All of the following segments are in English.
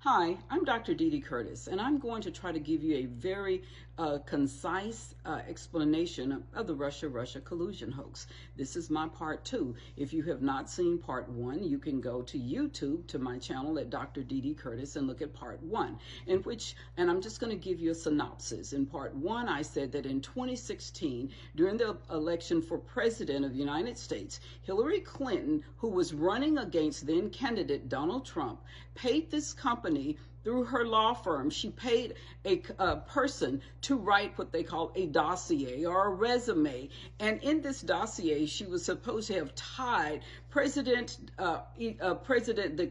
Hi, I'm Dr. Dee Curtis, and I'm going to try to give you a very concise explanation of the Russia collusion hoax. This is my part two. If you have not seen part one, you can go to YouTube to my channel at Dr. Dee Curtis and look at part one, and I'm just going to give you a synopsis. In part one, I said that in 2016, during the election for President of the United States, Hillary Clinton, who was running against then candidate Donald Trump, paid this company through her law firm. She paid a person to write what they call a dossier or a resume. And in this dossier, she was supposed to have tied the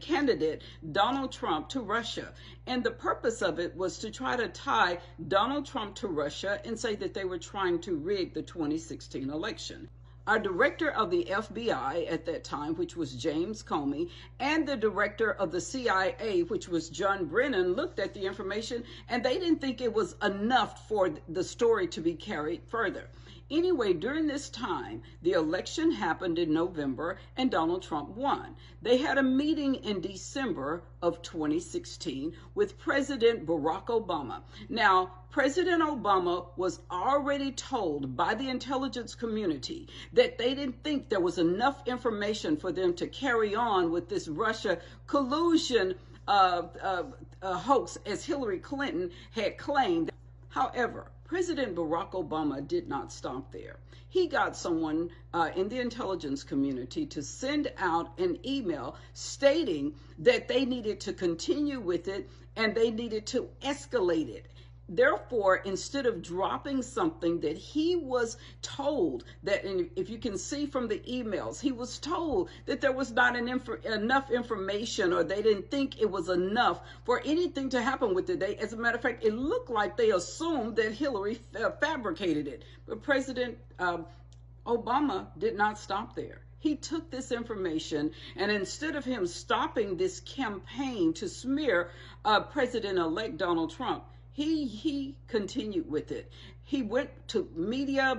candidate Donald Trump to Russia. And the purpose of it was to try to tie Donald Trump to Russia and say that they were trying to rig the 2016 election. Our director of the FBI at that time, which was James Comey, and the director of the CIA, which was John Brennan, looked at the information and they didn't think it was enough for the story to be carried further. Anyway, during this time, the election happened in November and Donald Trump won. They had a meeting in December of 2016 with President Barack Obama. Now, President Obama was already told by the intelligence community that they didn't think there was enough information for them to carry on with this Russia collusion hoax, as Hillary Clinton had claimed. However, President Barack Obama did not stop there. He got someone in the intelligence community to send out an email stating that they needed to continue with it and they needed to escalate it. Therefore, instead of dropping something that he was told that, and if you can see from the emails, he was told that there was not enough information, or they didn't think it was enough for anything to happen with it. As a matter of fact, it looked like they assumed that Hillary fabricated it. But President Obama did not stop there. He took this information, and instead of him stopping this campaign to smear President-elect Donald Trump, he continued with it. He went to media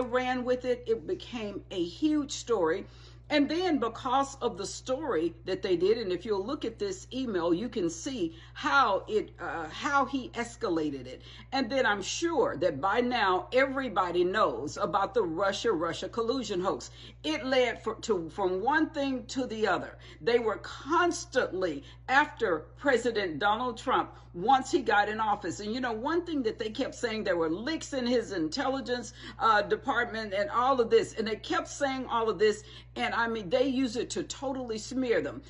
ran with it. It became a huge story. And then because of the story that they did, and if you'll look at this email, you can see how he escalated it. And then I'm sure that by now everybody knows about the Russia collusion hoax. It led from one thing to the other. They were constantly after President Donald Trump once he got in office. And you know, one thing that they kept saying, there were leaks in his intelligence department and all of this. And they kept saying all of this. And I mean, they use it to totally smear them,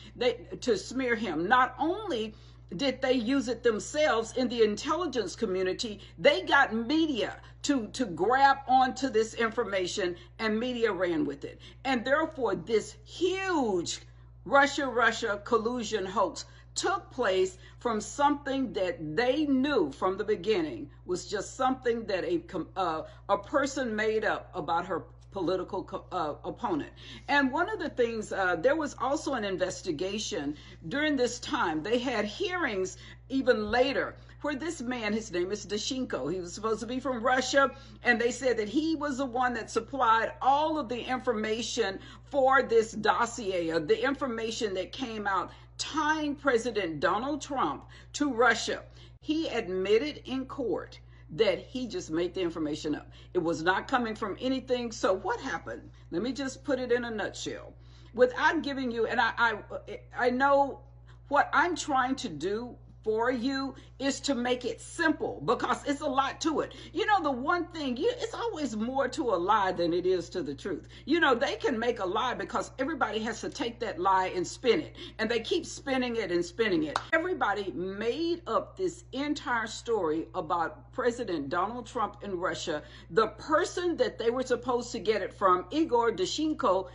to smear him. Not only did they use it themselves in the intelligence community, they got media to grab onto this information, and media ran with it. And therefore, this huge Russia collusion hoax took place from something that they knew from the beginning was just something that a person made up about her political opponent. And one of the things, there was also an investigation during this time. They had hearings even later where this man, his name is Dashenko, he was supposed to be from Russia, and they said that he was the one that supplied all of the information for this dossier, or the information that came out tying President Donald Trump to Russia. He admitted in court that he just made the information up. It was not coming from anything. So what happened? Let me just put it in a nutshell. Without giving you, and I know what I'm trying to do for you is to make it simple, because it's a lot to it. You know, the one thing, it's always more to a lie than it is to the truth. You know, they can make a lie because everybody has to take that lie and spin it. And they keep spinning it and spinning it. Everybody made up this entire story about President Donald Trump in Russia. The person that they were supposed to get it from, Igor Dashenko,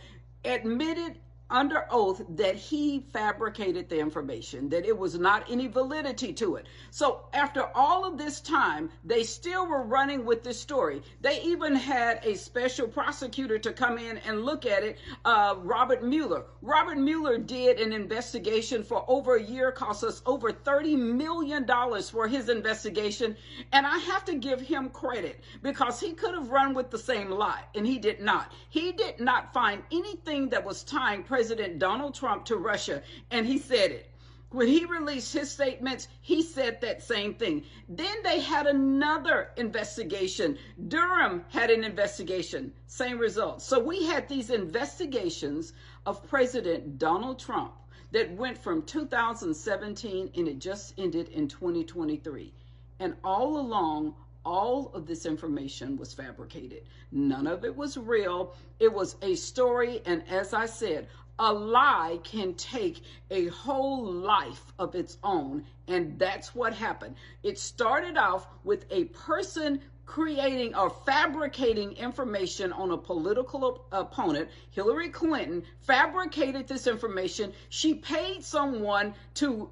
admitted under oath that he fabricated the information, that it was not any validity to it. So after all of this time, they still were running with this story. They even had a special prosecutor to come in and look at it, Robert Mueller. Robert Mueller did an investigation for over a year, cost us over $30 million for his investigation. And I have to give him credit, because he could have run with the same lie, and he did not. He did not find anything that was tying President Donald Trump to Russia, and he said it. When he released his statements, he said that same thing. Then they had another investigation. Durham had an investigation, same results. So we had these investigations of President Donald Trump that went from 2017 and it just ended in 2023. And all along, all of this information was fabricated. None of it was real. It was a story. And as I said, a lie can take a whole life of its own. And that's what happened. It started off with a person creating or fabricating information on a political opponent. Hillary Clinton fabricated this information. She paid someone to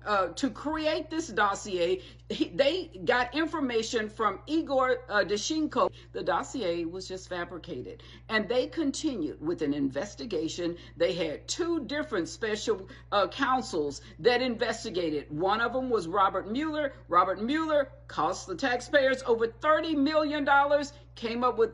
create this dossier. They got information from Igor Danchenko. The dossier was just fabricated. And they continued with an investigation. They had two different special counsels that investigated. One of them was Robert Mueller. Robert Mueller cost the taxpayers over $30 million, came up with,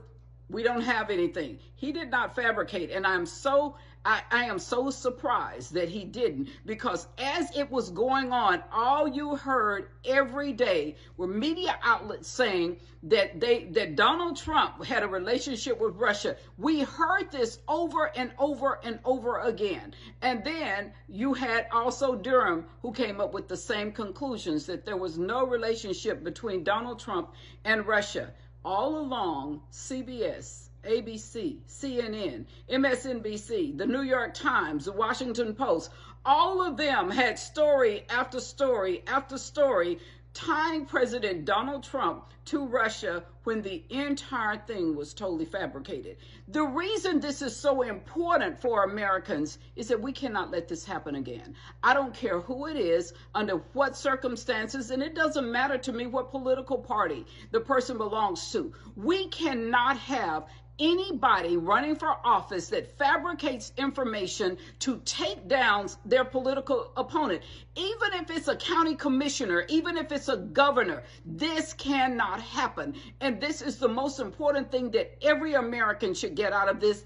we don't have anything. He did not fabricate. And I am so surprised that he didn't, because as it was going on, all you heard every day were media outlets saying that Donald Trump had a relationship with Russia. We heard this over and over and over again. And then you had also Durham, who came up with the same conclusions, that there was no relationship between Donald Trump and Russia. All along, CBS, ABC, CNN, MSNBC, the New York Times, the Washington Post, all of them had story after story after story tying President Donald Trump to Russia when the entire thing was totally fabricated. The reason this is so important for Americans is that we cannot let this happen again. I don't care who it is, under what circumstances, and it doesn't matter to me what political party the person belongs to. We cannot have anybody running for office that fabricates information to take down their political opponent. Even if it's a county commissioner, even if it's a governor, this cannot happen. And this is the most important thing that every American should get out of this.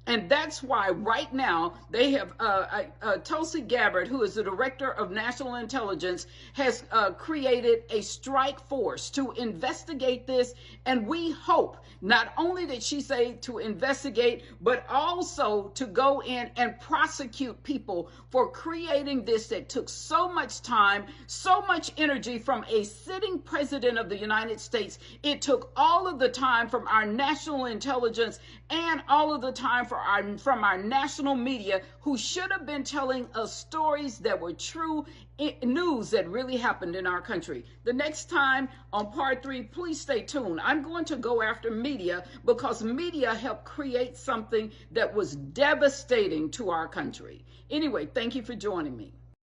And that's why right now they have Tulsi Gabbard, who is the director of national intelligence, has created a strike force to investigate this. And we hope not only that she say to investigate, but also to go in and prosecute people for creating this that took so much time, so much energy from a sitting president of the United States. It took all of the time from our national intelligence and all of the time from our national media, who should have been telling us stories that were true news that really happened in our country. The next time on part 3, please stay tuned. I'm going to go after media, because media helped create something that was devastating to our country. Anyway, thank you for joining me.